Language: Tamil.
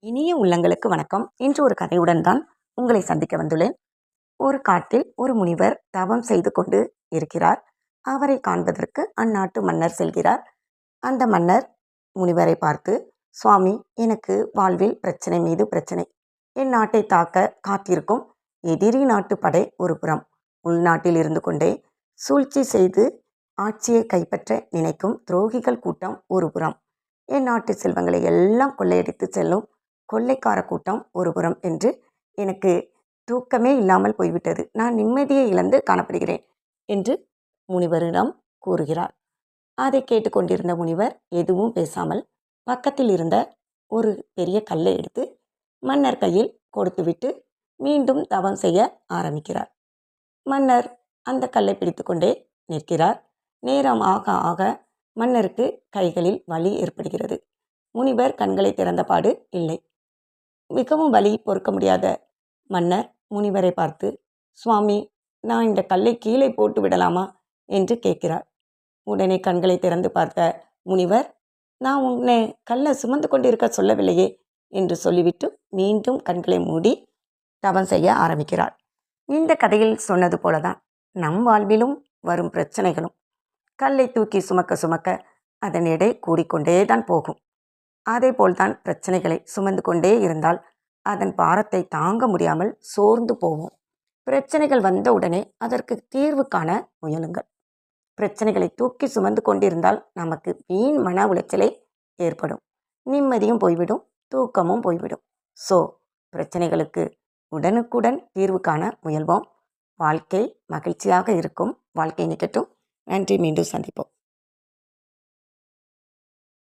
இனிய உள்ளங்களுக்கு வணக்கம். இன்று ஒரு கதையுடன் தான் உங்களை சந்திக்க வந்துள்ளேன். ஒரு காட்டில் ஒரு முனிவர் தவம் செய்து கொண்டு இருக்கிறார். அவரை காண்பதற்கு அந்நாட்டு மன்னர் செல்கிறார். அந்த மன்னர் முனிவரை பார்த்து, சுவாமி, எனக்கு வாழ்வில் பிரச்சனை மீது பிரச்சனை. என் நாட்டை தாக்க காத்திருக்கும் எதிரி நாட்டு படை ஒரு புறம், உள்நாட்டில் இருந்து கொண்டே சூழ்ச்சி செய்து ஆட்சியை கைப்பற்ற நினைக்கும் துரோகிகள் கூட்டம் ஒரு புறம், என் நாட்டு செல்வங்களை எல்லாம் கொள்ளையடித்து செல்லும் கொள்ளைக்கார கூட்டம் ஒரு புறம் என்று எனக்கு தூக்கமே இல்லாமல் போய்விட்டது. நான் நிம்மதியை இழந்து காணப்படுகிறேன் என்று முனிவரிடம் கூறுகிறார். அதை கேட்டுக்கொண்டிருந்த முனிவர் எதுவும் பேசாமல் பக்கத்தில் இருந்த ஒரு பெரிய கல்லை எடுத்து மன்னர் கையில் கொடுத்துவிட்டு மீண்டும் தவம் செய்ய ஆரம்பிக்கிறார். மன்னர் அந்த கல்லை பிடித்து கொண்டே நிற்கிறார். நேரம் ஆக ஆக மன்னருக்கு கைகளில் வலி ஏற்படுகிறது. முனிவர் கண்களை திறந்தபாடு இல்லை. மிகவும் வலி பொறுக்க முடியாத மன்னர் முனிவரை பார்த்து, சுவாமி, நான் இந்த கல்லை கீழே போட்டு விடலாமா என்று கேட்கிறார். உடனே கண்களை திறந்து பார்த்த முனிவர், நான் உன்னை கல்லை சுமந்து கொண்டிருக்க சொல்லவில்லையே என்று சொல்லிவிட்டு மீண்டும் கண்களை மூடி தவம் செய்ய ஆரம்பிக்கிறார். இந்த கதையில் சொன்னது போலதான் நம் வாழ்விலும் வரும் பிரச்சனைகளும். கல்லை தூக்கி சுமக்க சுமக்க அதன் எடை கூடிக்கொண்டே தான் போகும். அதே போல்தான் பிரச்சனைகளை சுமந்து கொண்டே இருந்தால் அதன் பாரத்தை தாங்க முடியாமல் சோர்ந்து போவோம். பிரச்சனைகள் வந்த உடனே அதற்கு தீர்வு காண முயலுங்கள். பிரச்சனைகளை தூக்கி சுமந்து கொண்டிருந்தால் நமக்கு வீண் மன உளைச்சலே ஏற்படும். நிம்மதியும் போய்விடும், தூக்கமும் போய்விடும். பிரச்சனைகளுக்கு உடனுக்குடன் தீர்வு காண முயல்வோம். வாழ்க்கை மகிழ்ச்சியாக இருக்கும். வாழ்க்கை நிகழ்த்தும். நன்றி. மீண்டும் சந்திப்போம்.